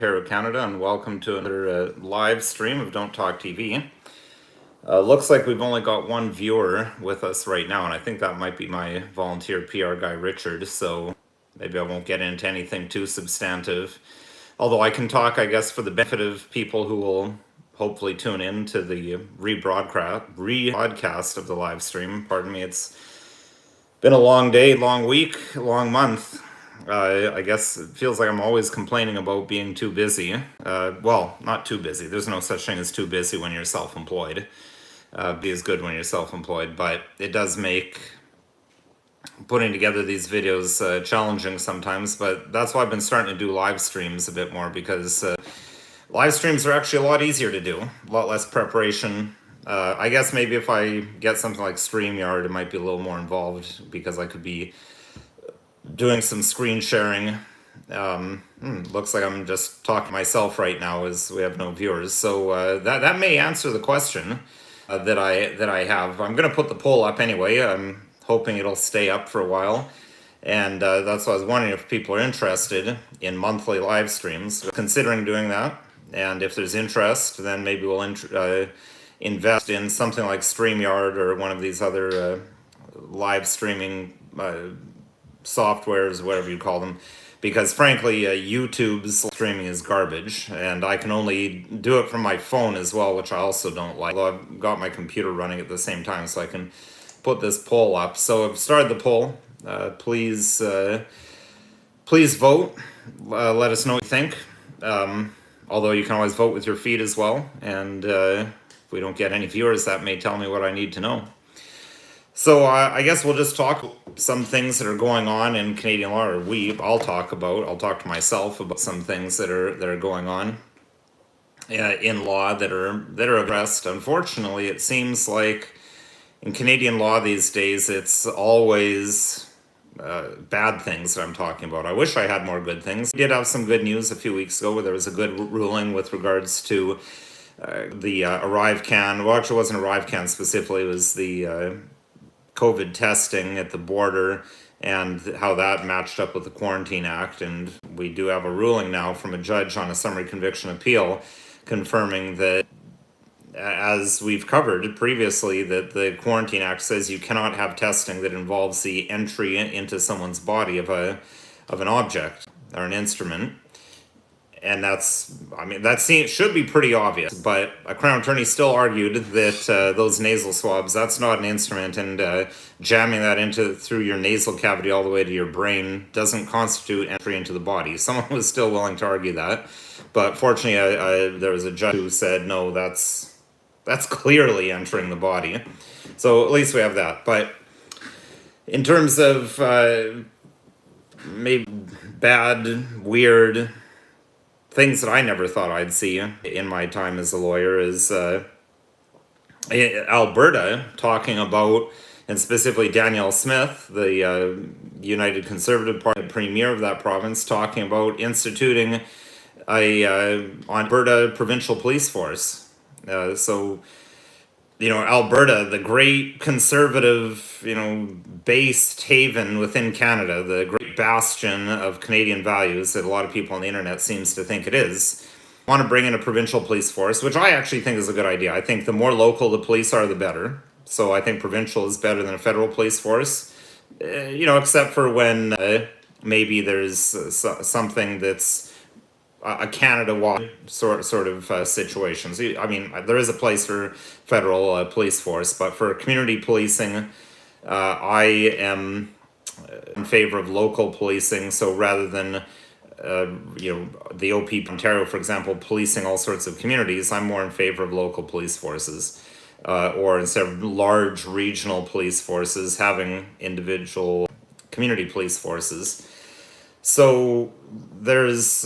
Ontario, Canada, and welcome to another live stream of Don't Talk TV. Looks like we've only got one viewer with us right now, and I think that might be my volunteer PR guy, Richard, so maybe I won't get into anything too substantive. Although I can talk, I guess, for the benefit of people who will hopefully tune in to the rebroadcast of the live stream. Pardon me, it's been a long day, long week, long month. I guess it feels like I'm always complaining about being too busy. Well, not too busy. There's no such thing as too busy when you're self-employed. Be as good when you're self-employed, but it does make putting together these videos challenging sometimes. But that's why I've been starting to do live streams a bit more, because live streams are actually a lot easier to do, a lot less preparation. I guess maybe if I get something like StreamYard, it might be a little more involved, because I could be doing some screen sharing. Looks like I'm just talking to myself right now as we have no viewers. So that may answer the question that I have. I'm going to put the poll up anyway. I'm hoping it'll stay up for a while. And that's why I was wondering if people are interested in monthly live streams. Considering doing that. And if there's interest, then maybe we'll invest in something like StreamYard or one of these other live streaming softwares, whatever you call them, because frankly YouTube's streaming is garbage, and I can only do it from my phone as well, which I also don't like, although I've got my computer running at the same time, so I can put this poll up. So I've started the poll. Please vote. Let us know what you think, although you can always vote with your feet as well, and if we don't get any viewers, that may tell me what I need to know. So I guess we'll just talk some things that are going on in Canadian law, or I'll talk to myself about some things that are going on in law that are addressed. Unfortunately, it seems like in Canadian law these days, it's always bad things that I'm talking about. I wish I had more good things. We did have some good news a few weeks ago where there was a good ruling with regards to the ArriveCAN. Well, actually, it wasn't ArriveCAN specifically. It was the COVID testing at the border and how that matched up with the Quarantine Act. And we do have a ruling now from a judge on a summary conviction appeal confirming that, as we've covered previously, that the Quarantine Act says you cannot have testing that involves the entry into someone's body of an object or an instrument. And that should be pretty obvious, but a Crown attorney still argued that those nasal swabs, that's not an instrument, and jamming that through your nasal cavity all the way to your brain doesn't constitute entry into the body. Someone was still willing to argue that, but fortunately there was a judge who said, no, that's clearly entering the body. So at least we have that. But in terms of maybe bad, weird things that I never thought I'd see in my time as a lawyer is Alberta talking about, and specifically Danielle Smith, the United Conservative Party premier of that province, talking about instituting a Alberta provincial police force. So, Alberta, the great conservative, based haven within Canada, the great bastion of Canadian values that a lot of people on the internet seems to think it is, want to bring in a provincial police force, which I actually think is a good idea. I think the more local the police are, the better. So I think provincial is better than a federal police force, except for when maybe there's something that's a Canada-wide sort of situations. I mean, there is a place for federal police force, but for community policing, I am in favor of local policing. So rather than the OP Ontario, for example, policing all sorts of communities, I'm more in favor of local police forces, or instead of large regional police forces, having individual community police forces. So there's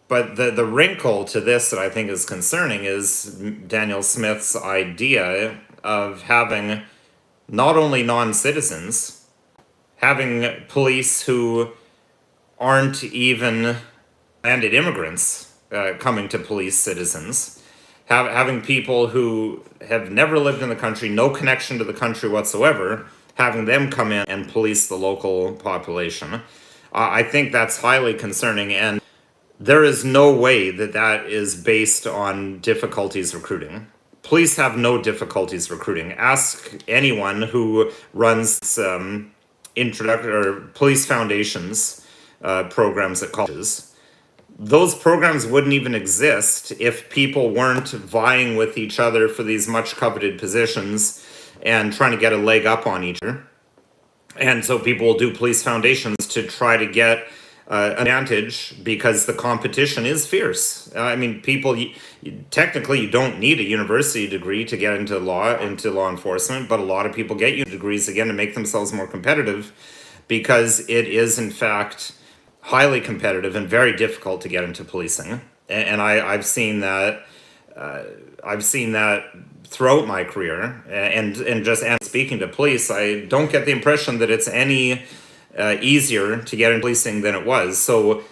but the wrinkle to this that I think is concerning is Danielle Smith's idea of having not only non-citizens, having police who aren't even landed immigrants coming to police citizens, having people who have never lived in the country, no connection to the country whatsoever, having them come in and police the local population. I think that's highly concerning, and There is no way that that is based on difficulties recruiting. Police have no difficulties recruiting. Ask anyone who runs introductory or police foundations programs at colleges. Those programs wouldn't even exist if people weren't vying with each other for these much coveted positions and trying to get a leg up on each other. And so people will do police foundations to try to get an advantage because the competition is fierce. I mean, people, technically you don't need a university degree to get into law enforcement, but a lot of people get degrees again to make themselves more competitive because it is in fact highly competitive and very difficult to get into policing. And I've seen that. I've seen that throughout my career, and speaking to police, I don't get the impression that it's any easier to get into policing than it was. So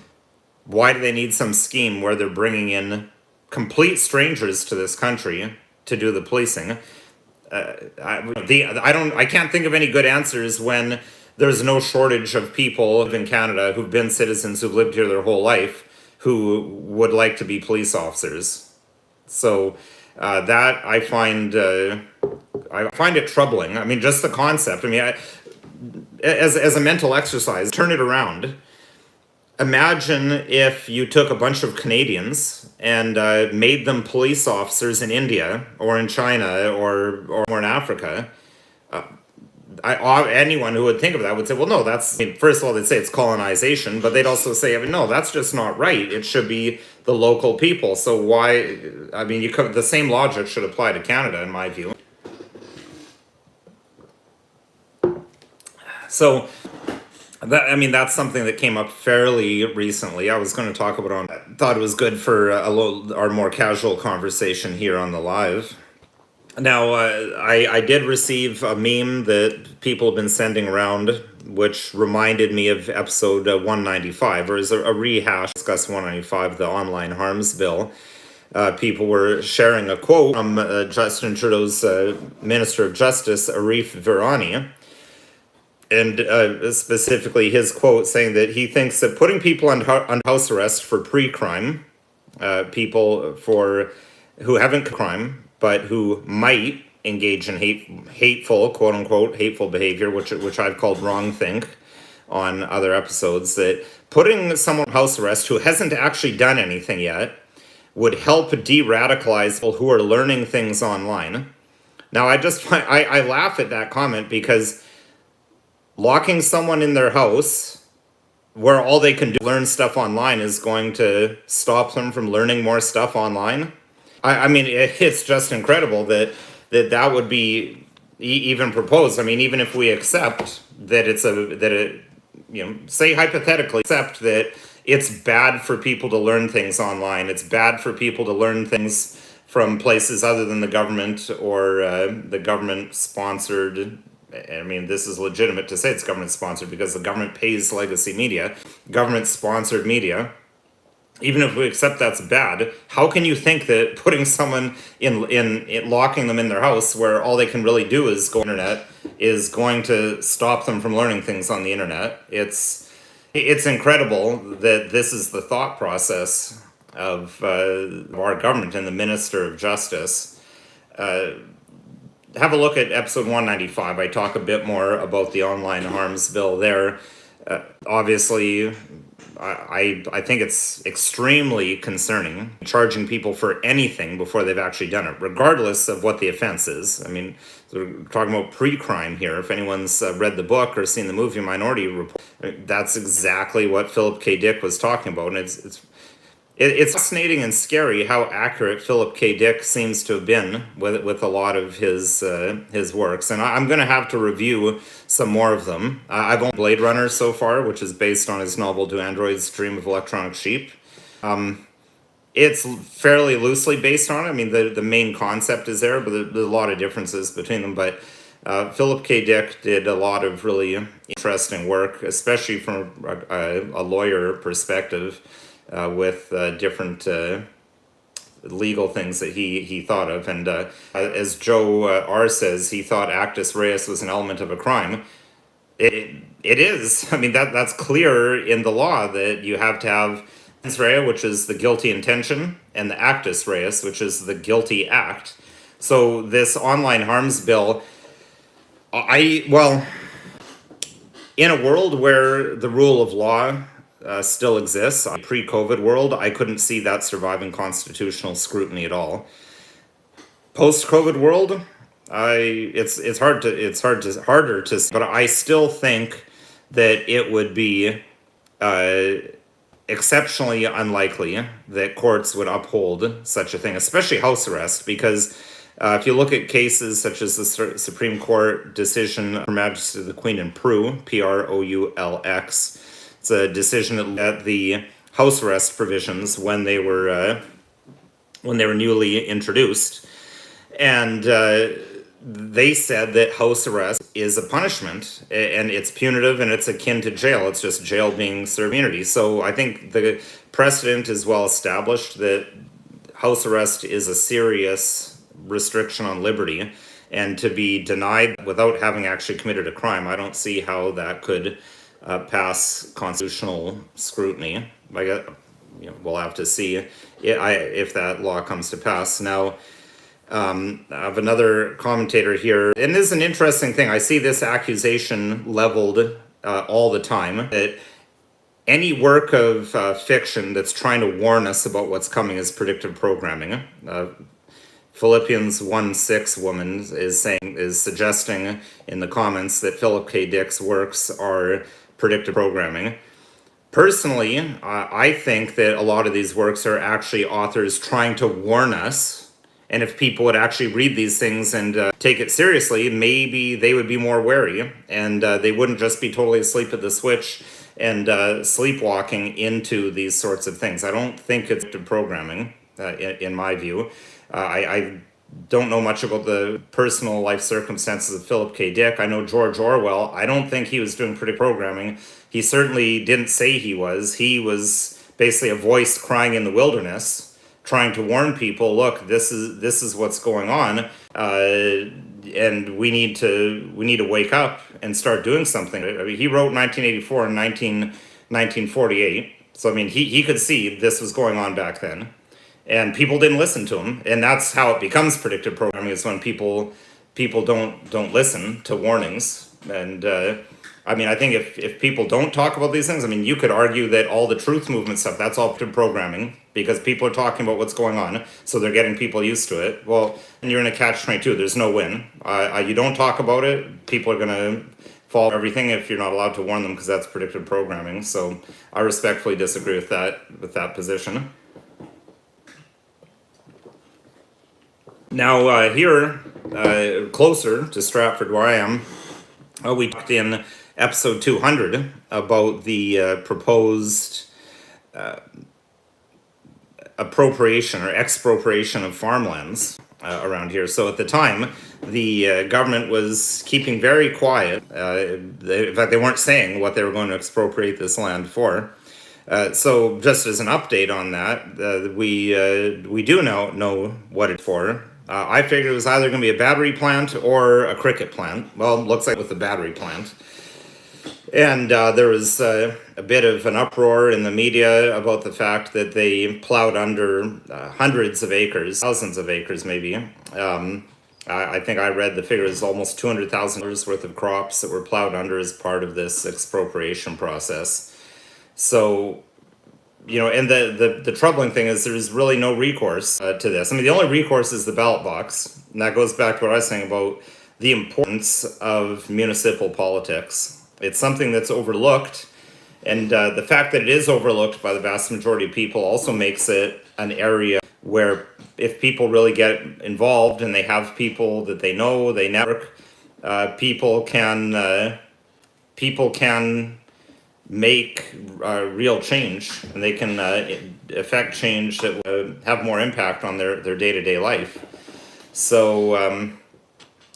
why do they need some scheme where they're bringing in complete strangers to this country to do the policing? I can't think of any good answers when there's no shortage of people in Canada who've been citizens who've lived here their whole life who would like to be police officers. So that I find it troubling. I mean, just the concept. I mean, as a mental exercise, turn it around. Imagine if you took a bunch of Canadians and made them police officers in India or in China or in Africa. Anyone who would think of that would say, well, no, that's, I mean, first of all, they'd say it's colonization, but they'd also say, I mean, no, that's just not right. It should be the local people. So why, I mean, the same logic should apply to Canada, in my view. So, that's something that came up fairly recently. I was going to talk about I thought it was good for our more casual conversation here on the live. Now, I did receive a meme that people have been sending around, which reminded me of episode 195, or is a rehash, discuss 195, the online harms bill. People were sharing a quote from Justin Trudeau's Minister of Justice, Arif Virani, and specifically his quote saying that he thinks that putting people on house arrest for pre-crime, people who haven't committed crime, but who might engage in hateful, quote unquote, hateful behavior, which I've called wrongthink on other episodes, that putting someone on house arrest who hasn't actually done anything yet would help de-radicalize people who are learning things online. Now, I laugh at that comment because locking someone in their house where all they can do learn stuff online is going to stop them from learning more stuff online. I mean, it's just incredible that would be even proposed. I mean, even if we accept that say hypothetically, accept that it's bad for people to learn things online. It's bad for people to learn things from places other than the government or the government-sponsored. I mean, this is legitimate to say it's government-sponsored because the government pays legacy media, government-sponsored media. Even if we accept that's bad, how can you think that putting someone in locking them in their house where all they can really do is go on the internet is going to stop them from learning things on the internet? It's incredible that this is the thought process of our government and the Minister of Justice. Have a look at episode 195. I talk a bit more about the online harms bill there. Obviously, I think it's extremely concerning charging people for anything before they've actually done it, regardless of what the offense is. I mean, we're talking about pre-crime here. If anyone's read the book or seen the movie Minority Report, that's exactly what Philip K. Dick was talking about. And it's fascinating and scary how accurate Philip K. Dick seems to have been with a lot of his works. And I'm going to have to review some more of them. I've owned Blade Runner so far, which is based on his novel Do Androids Dream of Electronic Sheep. It's fairly loosely based on it. I mean, the main concept is there, but there's a lot of differences between them. But Philip K. Dick did a lot of really interesting work, especially from a lawyer perspective. With different legal things that he thought of. And as Joe R. says, he thought actus reus was an element of a crime. It is. I mean, that's clear in the law that you have to have mens rea, which is the guilty intention, and the actus reus, which is the guilty act. So this online harms bill, in a world where the rule of law still exists, pre-COVID world, I couldn't see that surviving constitutional scrutiny at all. Post-COVID world, harder to, but I still think that it would be exceptionally unlikely that courts would uphold such a thing, especially house arrest, because if you look at cases such as the Supreme Court decision, Her Majesty the Queen in Proulx, Proulx, it's a decision at the house arrest provisions when they were newly introduced, and they said that house arrest is a punishment, and it's punitive, and it's akin to jail. It's just jail being served immunity. So I think the precedent is well established that house arrest is a serious restriction on liberty, and to be denied without having actually committed a crime, I don't see how that could pass constitutional scrutiny. We'll have to see if that law comes to pass. Now, I have another commentator here, and this is an interesting thing. I see this accusation leveled all the time, that any work of fiction that's trying to warn us about what's coming is predictive programming. Philippians 1:6 woman is suggesting in the comments that Philip K. Dick's works are predictive programming. Personally, I think that a lot of these works are actually authors trying to warn us, and if people would actually read these things and take it seriously, maybe they would be more wary, and they wouldn't just be totally asleep at the switch and sleepwalking into these sorts of things. I don't think it's programming, in my view. I don't know much about the personal life circumstances of Philip K. Dick. I know George Orwell. I don't think he was doing predictive programming. He certainly didn't say he was. He was basically a voice crying in the wilderness, trying to warn people, look, this is what's going on, and we need to wake up and start doing something. I mean, he wrote 1984 and 1948, so I mean, he could see this was going on back then, and people didn't listen to him, and that's how it becomes predictive programming, is when people don't listen to warnings. And I mean, I think if people don't talk about these things, I mean, you could argue that all the truth movement stuff, that's all predictive programming, because people are talking about what's going on, so they're getting people used to it. Well, and you're in a catch-22. There's no win. You don't talk about it, people are going to fall for everything if you're not allowed to warn them, because that's predictive programming. So I respectfully disagree with that position. Now, here, closer to Stratford, where I am, we talked in episode 200 about the proposed appropriation or expropriation of farmlands around here. So at the time, the government was keeping very quiet. In fact, they weren't saying what they were going to expropriate this land for. So just as an update on that, we do know what it's for. I figured it was either going to be a battery plant or a cricket plant. Well, it looks like with the battery plant. And there was a bit of an uproar in the media about the fact that they plowed under hundreds of acres, thousands of acres maybe. I think I read the figure is almost $200,000 worth of crops that were plowed under as part of this expropriation process. So, and the troubling thing is there's really no recourse to this. I mean, the only recourse is the ballot box. And that goes back to what I was saying about the importance of municipal politics. It's something that's overlooked. And the fact that it is overlooked by the vast majority of people also makes it an area where if people really get involved and they have people that they know, they network, people can make real change, and they can affect change that will have more impact on their day-to-day life. So,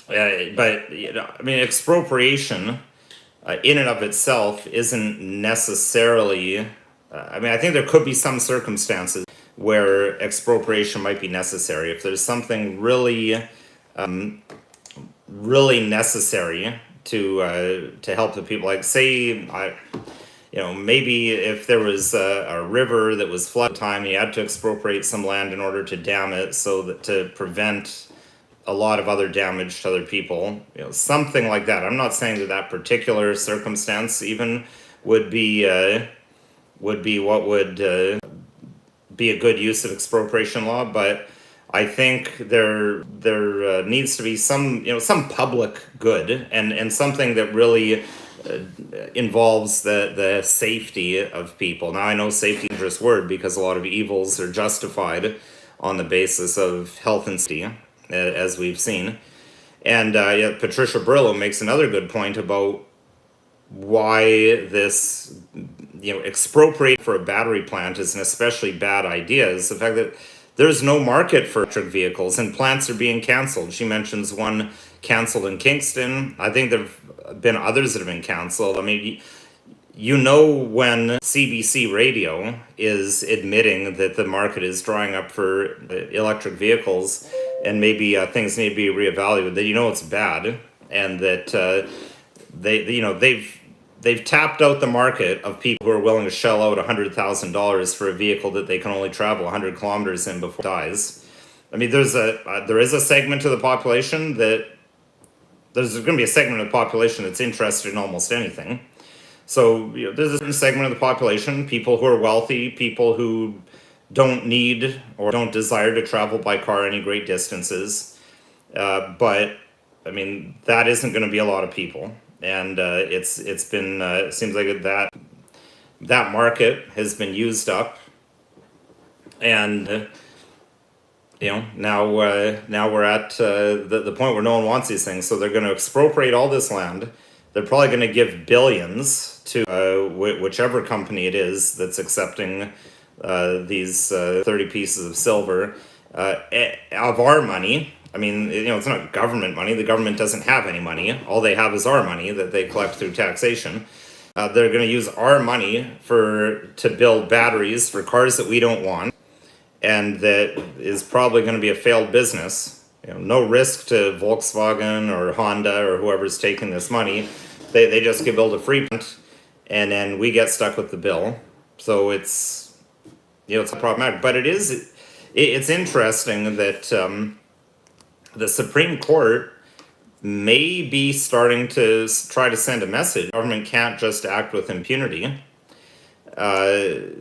but I mean, expropriation in and of itself isn't necessarily. I mean, I think there could be some circumstances where expropriation might be necessary if there's something really necessary to help the people. Like, say, maybe if there was a river that was flood time, you had to expropriate some land in order to dam it so that to prevent a lot of other damage to other people, something like that. I'm not saying that that particular circumstance even would be what would be a good use of expropriation law, but I think there needs to be some public good and something that really involves the safety of people. Now I know safety is a dangerous word because a lot of evils are justified on the basis of health and safety, as we've seen. And Patricia Brillo makes another good point about why this expropriate for a battery plant is an especially bad idea is the fact that there's no market for electric vehicles and plants are being canceled. She mentions one canceled in Kingston. I think there have been others that have been canceled. I mean, when CBC radio is admitting that the market is drying up for electric vehicles and maybe things need to be reevaluated, that it's bad, and that they've tapped out the market of people who are willing to shell out $100,000 for a vehicle that they can only travel 100 kilometers in before it dies. I mean, there is a segment of the population there's going to be a segment of the population that's interested in almost anything. So there's a certain segment of the population, people who are wealthy, people who don't need or don't desire to travel by car any great distances. But I mean, that isn't going to be a lot of people. And it seems like that market has been used up, and now we're at the point where no one wants these things, so they're going to expropriate all this land. They're probably going to give billions to whichever company it is that's accepting these 30 pieces of silver of our money. I mean, it's not government money. The government doesn't have any money. All they have is our money that they collect through taxation. They're going to use our money to build batteries for cars that we don't want, and that is probably going to be a failed business. No risk to Volkswagen or Honda or whoever's taking this money. They just get build a free plant, and then we get stuck with the bill. So it's problematic. But it's interesting that the Supreme Court may be starting to try to send a message. The government can't just act with impunity. There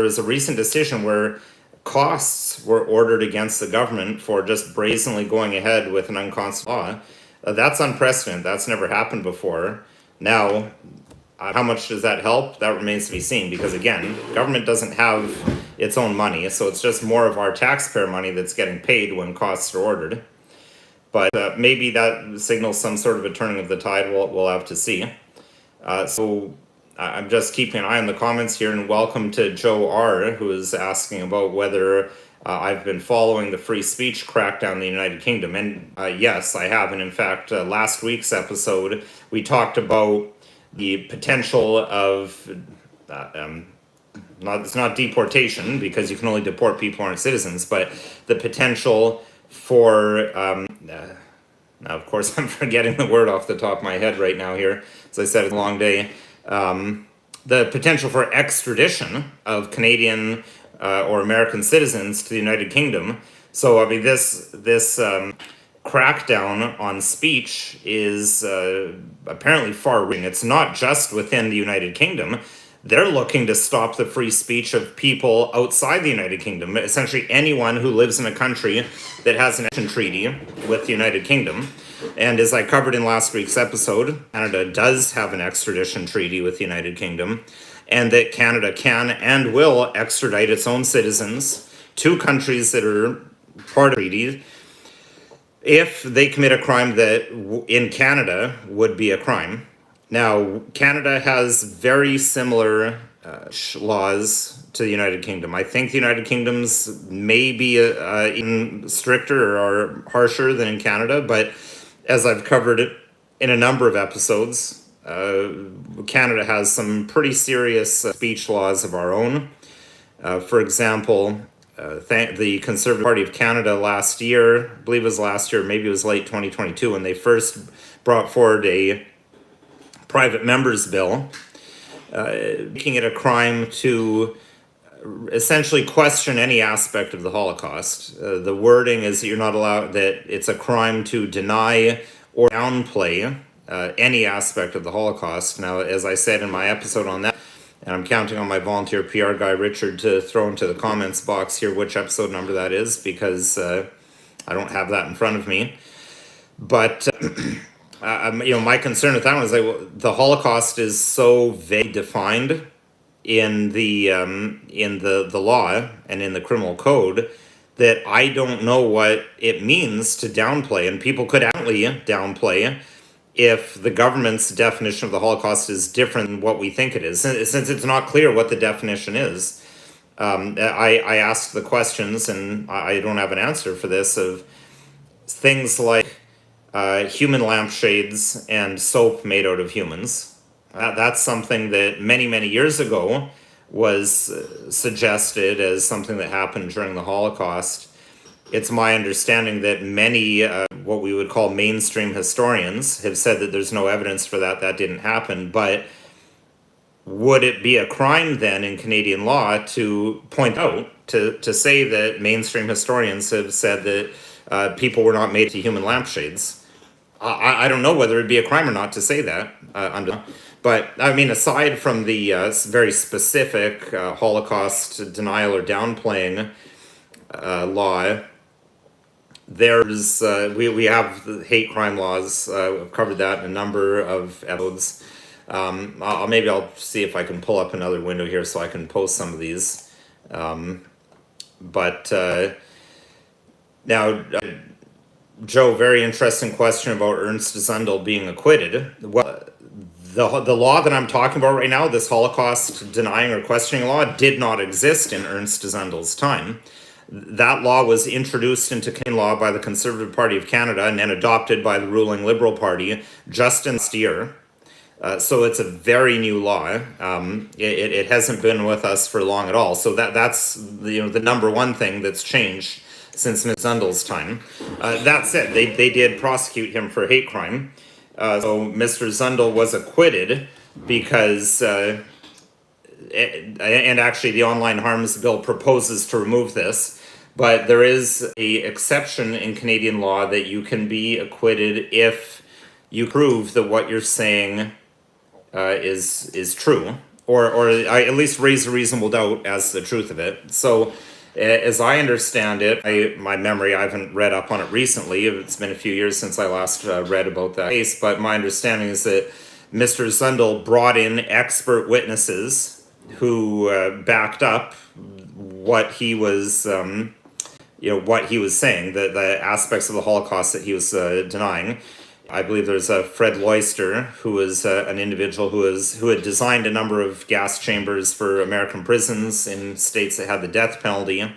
was a recent decision where costs were ordered against the government for just brazenly going ahead with an unconstitutional law. That's unprecedented. That's never happened before. Now, how much does that help? That remains to be seen, because again, government doesn't have its own money, so it's just more of our taxpayer money that's getting paid when costs are ordered. But maybe that signals some sort of a turning of the tide. We'll have to see. So I'm just keeping an eye on the comments here, and welcome to Joe R., who is asking about whether I've been following the free speech crackdown in the United Kingdom. And yes, I have. And in fact, last week's episode, we talked about the potential of it's not deportation, because you can only deport people who aren't citizens, but the potential for now, of course, I'm forgetting the word off the top of my head right now here. As I said, it's a long day. The potential for extradition of Canadian or American citizens to the United Kingdom. So I mean, this crackdown on speech is apparently far-reaching. It's not just within the United Kingdom. They're looking to stop the free speech of people outside the United Kingdom. Essentially anyone who lives in a country that has an extradition treaty with the United Kingdom. And as I covered in last week's episode, Canada does have an extradition treaty with the United Kingdom, and that Canada can and will extradite its own citizens to countries that are part of the treaty if they commit a crime that in Canada would be a crime. Now, Canada has very similar laws to the United Kingdom. I think the United Kingdom's may be even stricter or harsher than in Canada, but as I've covered it in a number of episodes, Canada has some pretty serious speech laws of our own. For example, the Conservative Party of Canada last year, I believe it was last year, maybe it was late 2022, when they first brought forward a private member's bill, making it a crime to essentially question any aspect of the Holocaust. The wording is that you're not allowed, that it's a crime to deny or downplay any aspect of the Holocaust. Now, as I said in my episode on that, and I'm counting on my volunteer PR guy, Richard, to throw into the comments box here which episode number that is, because I don't have that in front of me. But, my concern with that one is the Holocaust is so vague defined in the law and in the criminal code that I don't know what it means to downplay, and people could actually downplay if the government's definition of the Holocaust is different than what we think it is, since it's not clear what the definition is. I asked the questions, and I don't have an answer for this, of things like human lampshades and soap made out of humans. That's something that many, many years ago was suggested as something that happened during the Holocaust. It's my understanding that many, what we would call mainstream historians, have said that there's no evidence for that. That didn't happen. But would it be a crime then in Canadian law to point out, to say that mainstream historians have said that people were not made to human lampshades? I don't know whether it'd be a crime or not to say that. But I mean, aside from the very specific Holocaust denial or downplaying law, there's we have the hate crime laws. We've covered that in a number of episodes. Maybe I'll see if I can pull up another window here so I can post some of these. Now, Joe, very interesting question about Ernst Zundel being acquitted. Well, the law that I'm talking about right now, this Holocaust denying or questioning law, did not exist in Ernst Zundel's time. That law was introduced into Canadian law by the Conservative Party of Canada and then adopted by the ruling Liberal Party just in last year. So it's a very new law. It hasn't been with us for long at all. So that's the number one thing that's changed since Ms. Zundel's time. That said, they did prosecute him for hate crime. So Mr. Zundel was acquitted because, and actually the online harms bill proposes to remove this, but there is a exception in Canadian law that you can be acquitted if you prove that what you're saying is true, or at least raise a reasonable doubt as to the truth of it. So as I understand it, my memory, I haven't read up on it recently. It's been a few years since I last read about that case, but my understanding is that Mr. Zundel brought in expert witnesses who backed up what he was, what he was saying, the aspects of the Holocaust that he was denying. I believe there's Fred Loyster, who was an individual who had designed a number of gas chambers for American prisons in states that had the death penalty.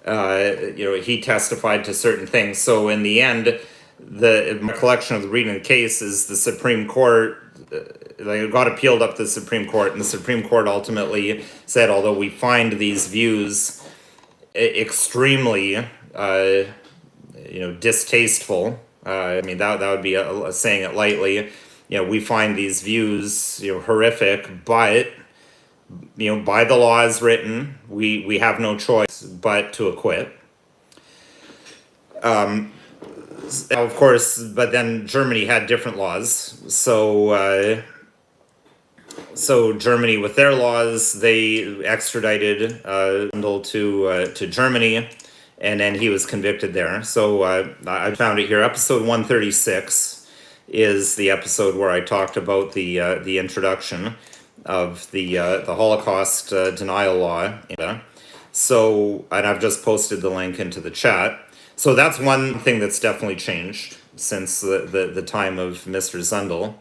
He testified to certain things. So in the end, my collection of the reading of the case is the Supreme Court. It got appealed up to the Supreme Court, and the Supreme Court ultimately said, although we find these views extremely, distasteful. That would be saying it lightly. We find these views, horrific, but, by the law as written, we have no choice but to acquit. Of course, but then Germany had different laws. So Germany, with their laws, they extradited Zundel to Germany. And then he was convicted there. So I found it here. Episode 136 is the episode where I talked about the introduction of the Holocaust denial law. So, and I've just posted the link into the chat. So that's one thing that's definitely changed since the time of Mr. Zundel.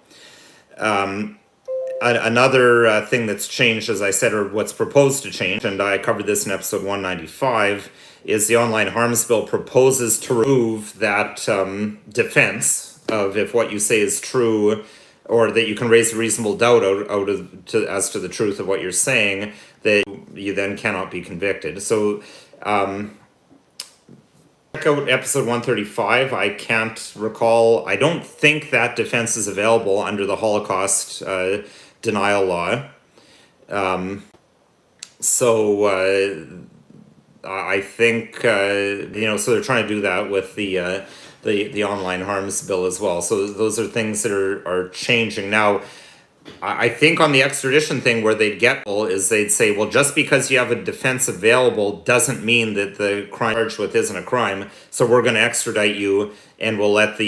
Another thing that's changed, as I said, or what's proposed to change, and I covered this in episode 195, is the online harms bill proposes to remove that defense of if what you say is true, or that you can raise a reasonable doubt as to the truth of what you're saying, that you then cannot be convicted. So check out episode 135. I can't recall. I don't think that defense is available under the Holocaust denial law. I think so they're trying to do that with the online harms bill as well. So those are things that are changing now. I think on the extradition thing, where they'd get is they'd say, well, just because you have a defense available doesn't mean that the crime charged with isn't a crime. So we're going to extradite you, and we'll let the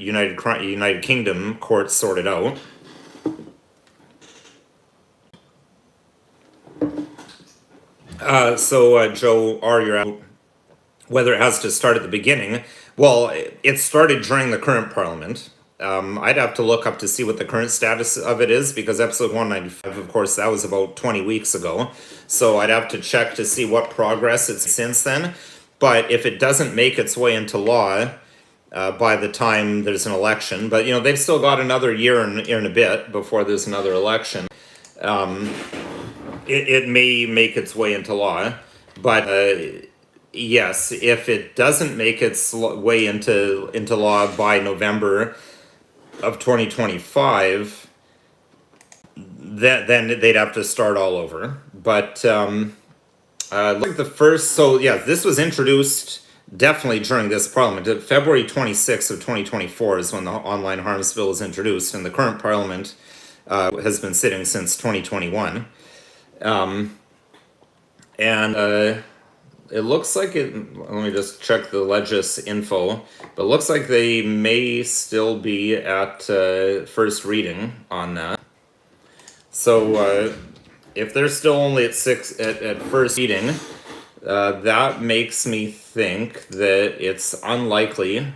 United Kingdom courts sort it out. Joe R., you're out. Whether it has to start at the beginning, well, it started during the current parliament. I'd have to look up to see what the current status of it is, because episode 195, of course, that was about 20 weeks ago. So I'd have to check to see what progress it's since then. But if it doesn't make its way into law by the time there's an election, but they've still got another year and a bit before there's another election. It may make its way into law, but yes, if it doesn't make its way into law by November of 2025, then they'd have to start all over. But like the first, so yeah, this was introduced definitely during this parliament. February 26th of 2024 is when the online harms bill was introduced, and the current parliament has been sitting since 2021. It looks like let me just check the Legis info, but it looks like they may still be at first reading on that. So if they're still only at first reading, that makes me think that it's unlikely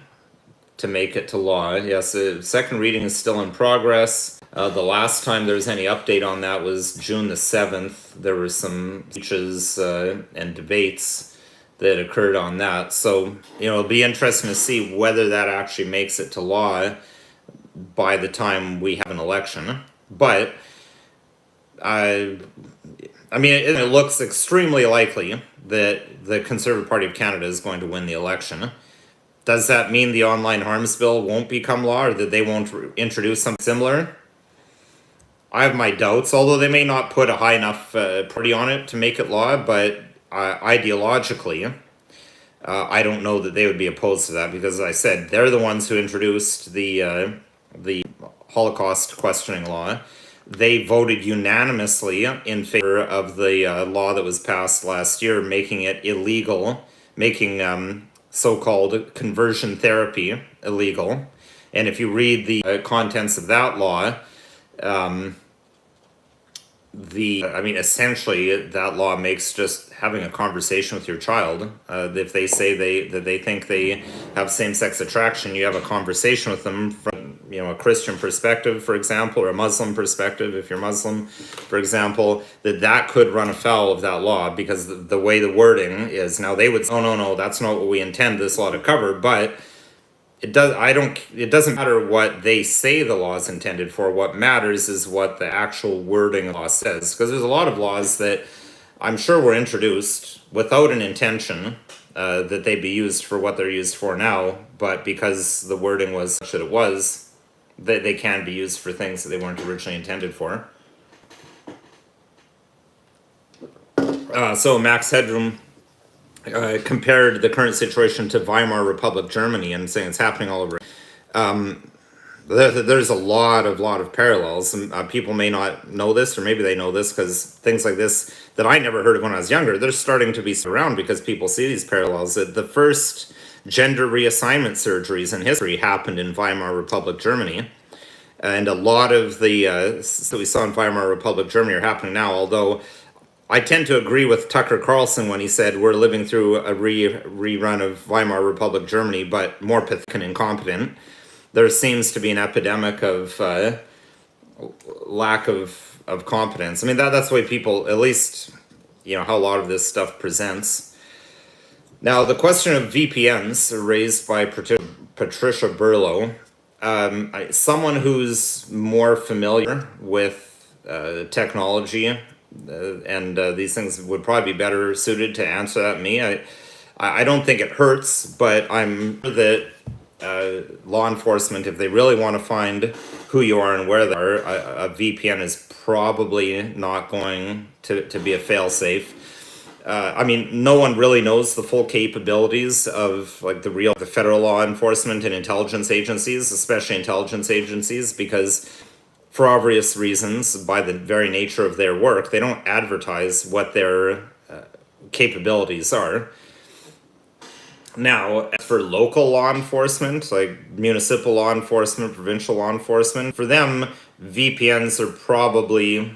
to make it to law. Yes, the second reading is still in progress. The last time there was any update on that was June the 7th. There were some speeches and debates that occurred on that. So, it'll be interesting to see whether that actually makes it to law by the time we have an election. But, it looks extremely likely that the Conservative Party of Canada is going to win the election. Does that mean the online harms bill won't become law, or that they won't introduce something similar? I have my doubts, although they may not put a high enough priority on it to make it law, but ideologically, I don't know that they would be opposed to that, because as I said, they're the ones who introduced the Holocaust questioning law. They voted unanimously in favor of the law that was passed last year, making it illegal, making so-called conversion therapy illegal. And if you read the contents of that law, essentially that law makes just having a conversation with your child, if they say that they think they have same-sex attraction, you have a conversation with them from a Christian perspective, for example, or a Muslim perspective, if you're Muslim, for example, that could run afoul of that law, because the way the wording is now, they would say, oh no, that's not what we intend this law to cover. But it doesn't matter what they say the law is intended for. What matters is what the actual wording of the law says, because there's a lot of laws that I'm sure were introduced without an intention that they be used for what they're used for now, but because the wording was such that it was, they can be used for things that they weren't originally intended for. So Max Headroom compared the current situation to Weimar Republic Germany, and saying it's happening all over. There's a lot of parallels. People may not know this, or maybe they know this, because things like this that I never heard of when I was younger, they're starting to be around because people see these parallels. The first gender reassignment surgeries in history happened in Weimar Republic Germany. And a lot of the that we saw in Weimar Republic Germany are happening now, although I tend to agree with Tucker Carlson when he said we're living through a rerun of Weimar Republic Germany, but more pathetic and incompetent. There seems to be an epidemic of lack of competence. That's the way people, at least, how a lot of this stuff presents. Now, the question of VPNs raised by Patricia Burlow, someone who's more familiar with technology and these things would probably be better suited to answer that than me. I don't think it hurts, but I'm sure that law enforcement, if they really want to find who you are and where they are, a VPN is probably not going to be a fail-safe. I mean, no one really knows the full capabilities of like the federal law enforcement and intelligence agencies, especially intelligence agencies, because for obvious reasons, by the very nature of their work, they don't advertise what their capabilities are. Now, as for local law enforcement, like municipal law enforcement, provincial law enforcement, for them, VPNs are probably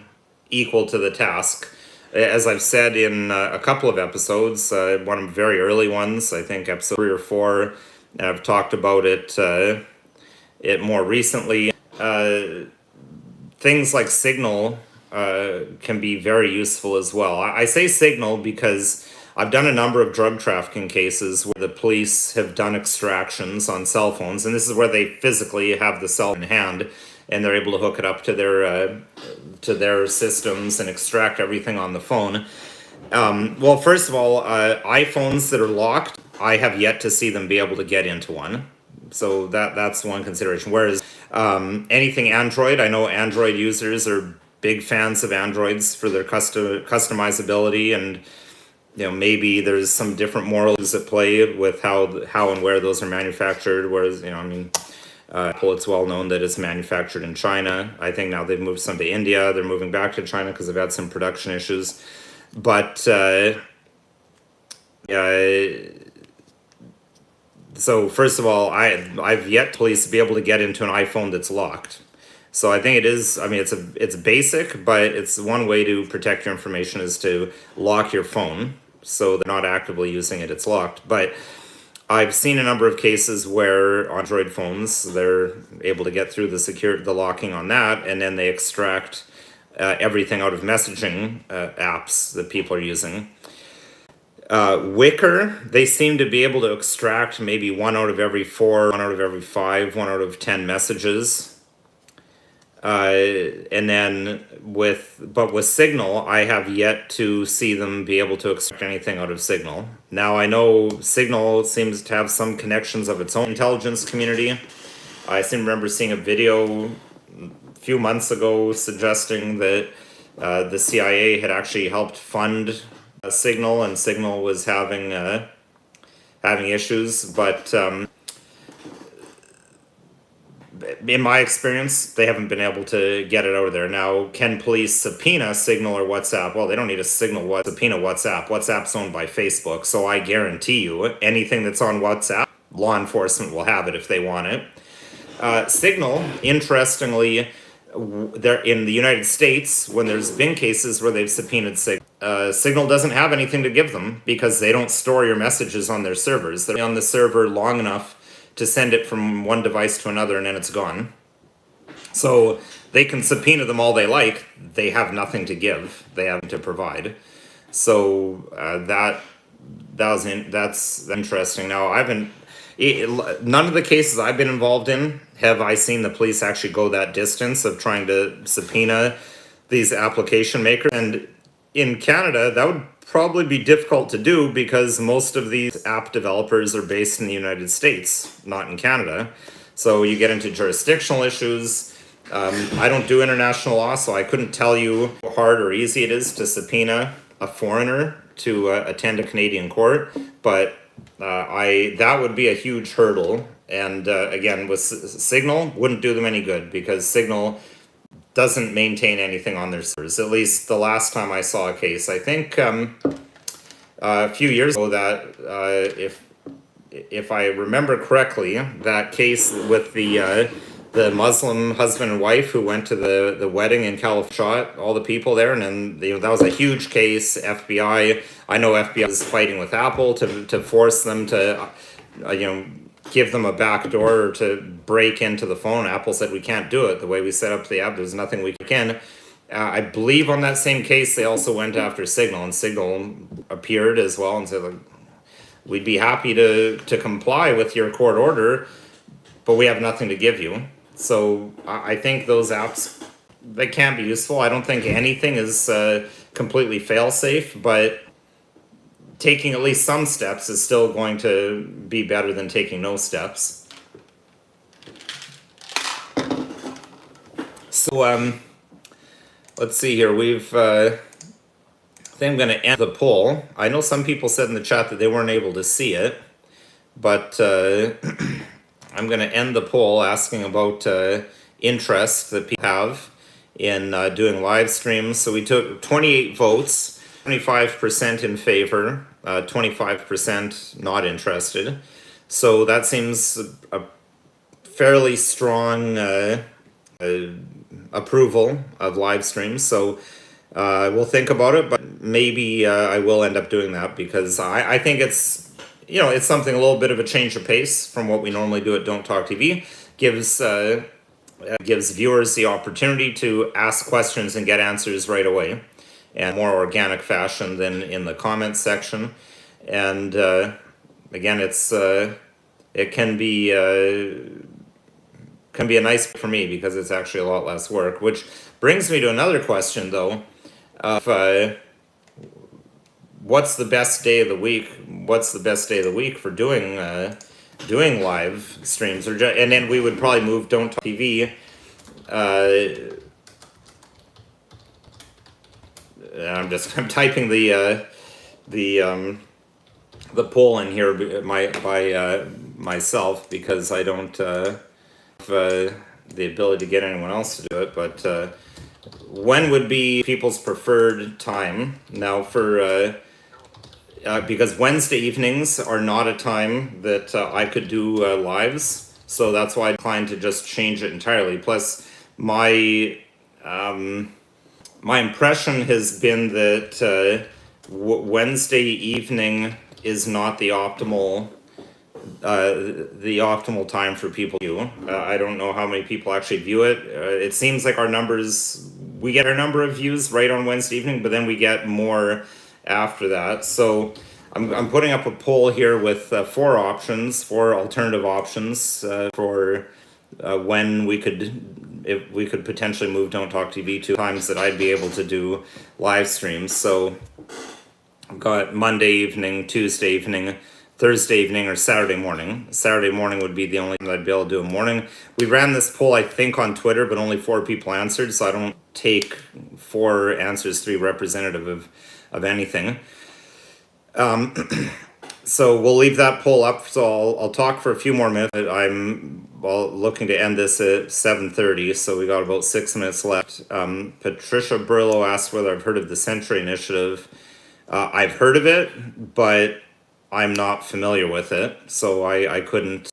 equal to the task. As I've said in a couple of episodes, one of the very early ones, I think episode 3 or 4, and I've talked about it more recently. Things like Signal can be very useful as well. I say Signal because I've done a number of drug trafficking cases where the police have done extractions on cell phones, and this is where they physically have the cell in hand, and they're able to hook it up to their systems and extract everything on the phone. Well, first of all, iPhones that are locked, I have yet to see them be able to get into one. So that's one consideration. Whereas anything Android, I know Android users are big fans of Androids for their customizability, and maybe there's some different morals at play with how and where those are manufactured. Whereas Apple, it's well known that it's manufactured in China. I think now they've moved some to India. They're moving back to China because they've had some production issues. But so first of all, I've yet to police be able to get into an iPhone that's locked. So I think it is. I mean, it's basic, but it's one way to protect your information is to lock your phone so they're not actively using it. It's locked, but I've seen a number of cases where Android phones, they're able to get through the locking on that, and then they extract everything out of messaging apps that people are using. Wicker, they seem to be able to extract maybe 1 out of every 4, 1 out of every 5, 1 out of 10 messages. And then with Signal, I have yet to see them be able to extract anything out of Signal. Now, I know Signal seems to have some connections of its own intelligence community. I seem to remember seeing a video a few months ago suggesting that the CIA had actually helped fund Signal, and Signal was having issues, but in my experience, they haven't been able to get it out of there. Now, can police subpoena Signal or WhatsApp? Well, they don't need a subpoena WhatsApp. WhatsApp's owned by Facebook, so I guarantee you anything that's on WhatsApp, law enforcement will have it if they want it. Signal, interestingly, there in the United States, when there's been cases where they've subpoenaed Signal, Signal doesn't have anything to give them because they don't store your messages on their servers. They're on the server long enough to send it from one device to another, and then it's gone. So they can subpoena them all they like. They have nothing to give. They have to provide. So that's interesting. Now, none of the cases I've been involved in have I seen the police actually go that distance of trying to subpoena these application makers. And in Canada, that would probably be difficult to do because most of these app developers are based in the United States, not in Canada. So you get into jurisdictional issues. I don't do international law, so I couldn't tell you how hard or easy it is to subpoena a foreigner to attend a Canadian court, but that would be a huge hurdle. And again, with Signal, wouldn't do them any good because Signal doesn't maintain anything on their servers. At least the last time I saw a case, I think a few years ago, that if I remember correctly, that case with the Muslim husband and wife who went to the wedding in California, shot all the people there, and then that was a huge case. FBI, I know FBI is fighting with Apple to force them to give them a back door or to break into the phone. Apple said we can't do it. The way we set up the app, there's nothing we can. I believe on that same case, they also went after Signal, and Signal appeared as well and said, we'd be happy to comply with your court order, but we have nothing to give you. So I think those apps, they can be useful. I don't think anything is completely fail-safe, but taking at least some steps is still going to be better than taking no steps. So let's see here. I think I'm going to end the poll. I know some people said in the chat that they weren't able to see it, but I'm going to end the poll asking about interest that people have in doing live streams. So we took 28 votes, 25% in favor, 25% not interested. So that seems a fairly strong approval of live streams. So we'll think about it, but maybe I will end up doing that because I think it's, it's something a little bit of a change of pace from what we normally do at Don't Talk TV. Gives viewers the opportunity to ask questions and get answers right away, and more organic fashion than in the comments section. And again, it can be a nice for me because it's actually a lot less work. Which brings me to another question, though, of what's the best day of the week? What's the best day of the week for doing live streams? And then we would probably move Don't Talk TV. I'm typing the poll in here by myself because I don't have the ability to get anyone else to do it. But when would be people's preferred time now for? Because Wednesday evenings are not a time that I could do lives, so that's why I declined to just change it entirely. Plus, my impression has been that Wednesday evening is not the optimal time for people to view. I don't know how many people actually view it. It seems like we get our number of views right on Wednesday evening, but then we get more after that. So I'm putting up a poll here with four alternative options for when if we could potentially move Don't Talk TV to times that I'd be able to do live streams. So I've got Monday evening, Tuesday evening, Thursday evening, or Saturday morning. Saturday morning would be the only time I'd be able to do a morning. We ran this poll, I think, on Twitter, but only 4 people answered, so I don't take 4 answers to be representative of anything. So we'll leave that poll up. So I'll talk for a few more minutes. I'm looking to end this at 7:30, so we got about 6 minutes left. Patricia Burlow asked whether I've heard of the Century Initiative. I've heard of it, but I'm not familiar with it, so I couldn't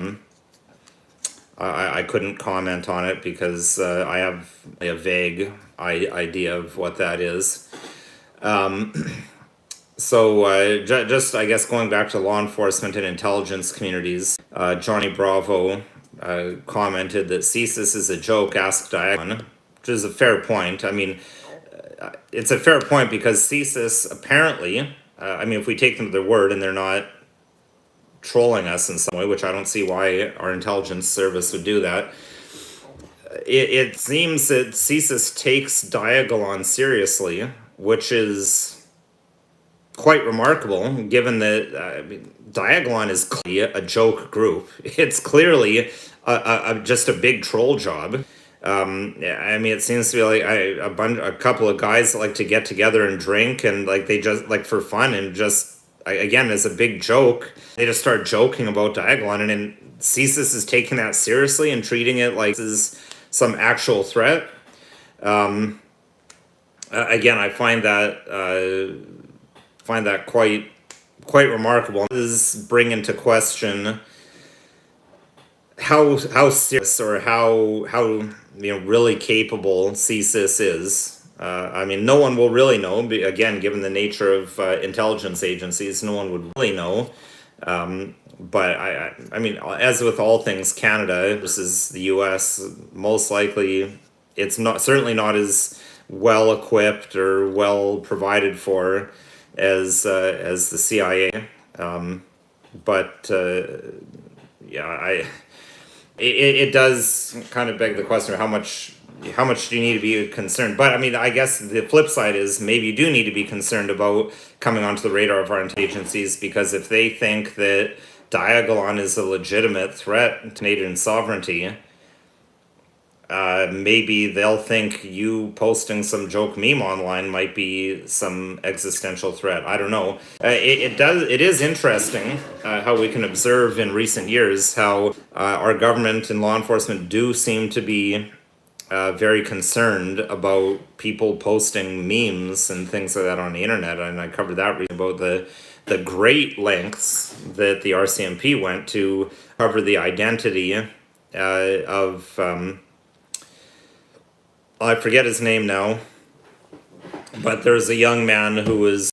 comment on it because I have a vague idea of what that is. So just, I guess, going back to law enforcement and intelligence communities, Johnny Bravo commented that CSIS is a joke, ask Diagon, which is a fair point. I mean, it's a fair point because CSIS apparently, if we take them to their word and they're not trolling us in some way, which I don't see why our intelligence service would do that, it seems that CSIS takes Diagolon seriously, which is quite remarkable, given that Diagolon is clearly a joke group. It's clearly just a big troll job. It seems to be like a couple of guys that like to get together and drink, and like they just like for fun and just again as a big joke, they just start joking about Diagolon, and then CSIS is taking that seriously and treating it like this is some actual threat. Again, I find that quite remarkable. This is bring into question how serious or how really capable CSIS is. No one will really know. Again, given the nature of intelligence agencies, no one would really know. But as with all things Canada versus the U.S., most likely it's certainly not as well equipped or well provided for as the CIA, it does kind of beg the question of how much how much do you need to be concerned? But I mean, I guess the flip side is maybe you do need to be concerned about coming onto the radar of our agencies, because if they think that Diagolon is a legitimate threat to Canadian sovereignty, maybe they'll think you posting some joke meme online might be some existential threat. I don't know. It is interesting how we can observe in recent years how our government and law enforcement do seem to be very concerned about people posting memes and things like that on the internet. And I covered that about the great lengths that the RCMP went to cover the identity of I forget his name now, but there's a young man who was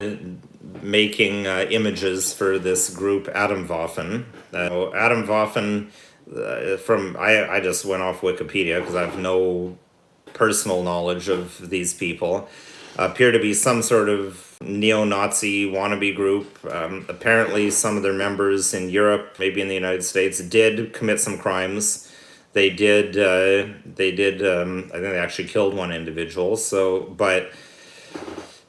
making images for this group, Adam Waffen. Adam Waffen, I just went off Wikipedia because I have no personal knowledge of these people, appear to be some sort of neo-Nazi wannabe group. Apparently some of their members in Europe, maybe in the United States, did commit some crimes. They did, I think they actually killed one individual. So, but,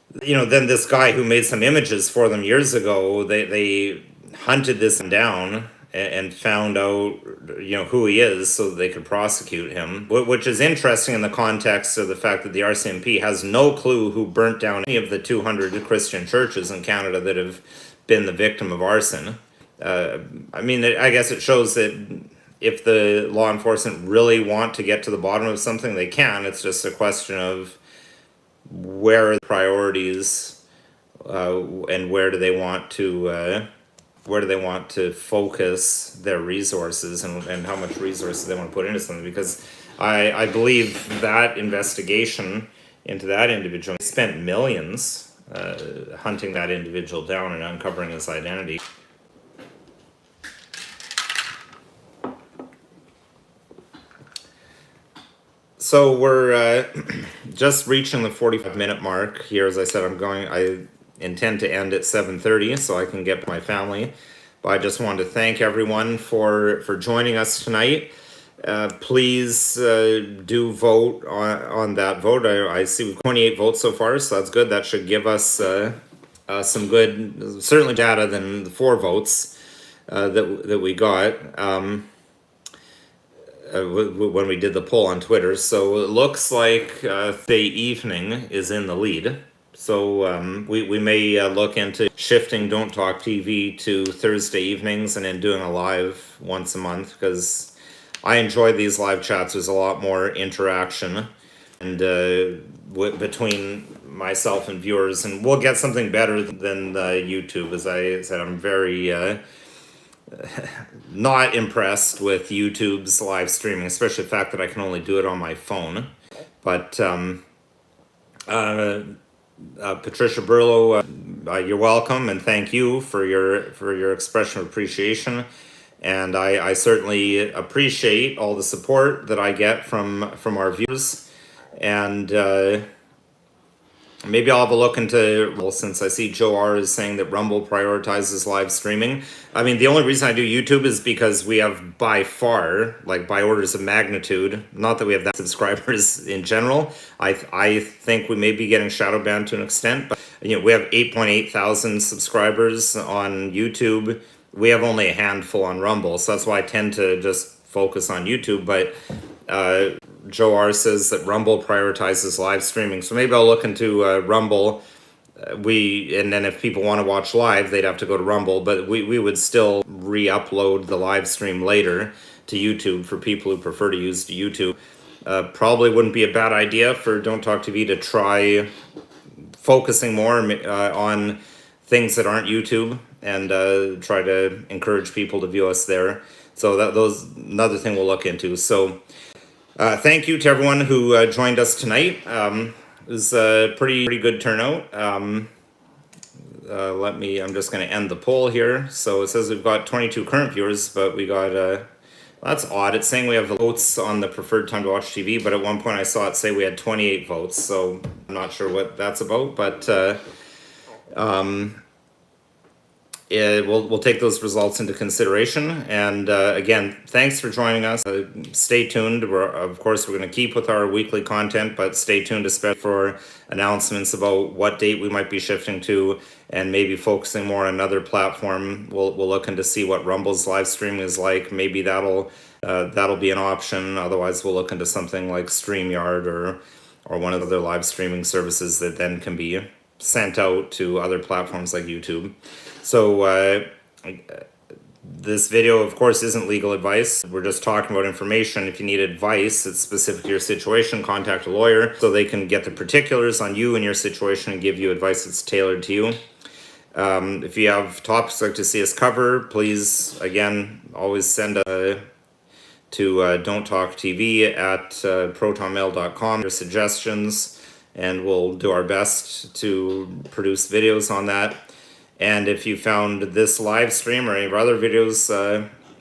then this guy who made some images for them years ago, they hunted this down and found out, who he is so that they could prosecute him, which is interesting in the context of the fact that the RCMP has no clue who burnt down any of the 200 Christian churches in Canada that have been the victim of arson. I guess it shows that if the law enforcement really want to get to the bottom of something, they can. It's just a question of where are the priorities and where do they want to focus their resources and how much resources they want to put into something. Because I believe that investigation into that individual spent millions hunting that individual down and uncovering his identity. So we're just reaching the 45-minute mark here. As I said, I intend to end at 7:30 so I can get to my family. But I just wanted to thank everyone for joining us tonight. Please do vote on that vote. I see we've 28 votes so far, so that's good. That should give us some good, certainly data than the 4 votes that we got. When we did the poll on Twitter. So it looks like Thursday evening is in the lead. So we may look into shifting Don't Talk TV to Thursday evenings and then doing a live once a month, because I enjoy these live chats. There's a lot more interaction and between myself and viewers, and we'll get something better than YouTube. As I said, I'm very not impressed with YouTube's live streaming, especially the fact that I can only do it on my phone. But Patricia Burlow, you're welcome, and thank you for your expression of appreciation. And I certainly appreciate all the support that I get from our viewers. And maybe I'll have a look into, well, since I see Joe R is saying that Rumble prioritizes live streaming. I mean, the only reason I do YouTube is because we have by far, like by orders of magnitude, not that we have that subscribers in general. I think we may be getting shadow banned to an extent, but we have 8.8 thousand subscribers on YouTube. We have only a handful on Rumble, so that's why I tend to just focus on YouTube. But Joe R says that Rumble prioritizes live streaming, so maybe I'll look into Rumble. And then if people want to watch live, they'd have to go to Rumble, but we would still re-upload the live stream later to YouTube for people who prefer to use YouTube. Probably wouldn't be a bad idea for Don't Talk TV to try focusing more on things that aren't YouTube and try to encourage people to view us there. So those another thing we'll look into. So thank you to everyone who joined us tonight. It was a pretty good turnout. I'm just going to end the poll here. So it says we've got 22 current viewers, but we got, that's odd. It's saying we have votes on the preferred time to watch TV, but at one point I saw it say we had 28 votes. So I'm not sure what that's about, but we'll take those results into consideration. And again, thanks for joining us. Stay tuned. Of course, we're going to keep with our weekly content, but stay tuned especially for announcements about what date we might be shifting to, and maybe focusing more on another platform. We'll look into see what Rumble's live streaming is like. Maybe that'll be an option. Otherwise, we'll look into something like StreamYard or one of the other live streaming services that then can be sent out to other platforms like YouTube. So this video, of course, isn't legal advice. We're just talking about information. If you need advice that's specific to your situation, contact a lawyer so they can get the particulars on you and your situation and give you advice that's tailored to you. If you have topics you'd like to see us cover, please, again, always send to don'ttalktv@protonmail.com your suggestions, and we'll do our best to produce videos on that. And if you found this live stream or any of our other videos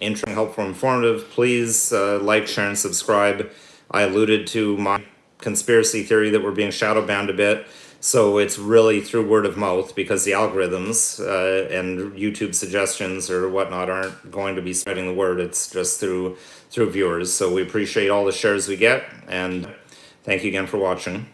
interesting, helpful, informative, please like, share, and subscribe. I alluded to my conspiracy theory that we're being shadow banned a bit. So it's really through word of mouth, because the algorithms and YouTube suggestions or whatnot aren't going to be spreading the word. It's just through viewers. So we appreciate all the shares we get, and thank you again for watching.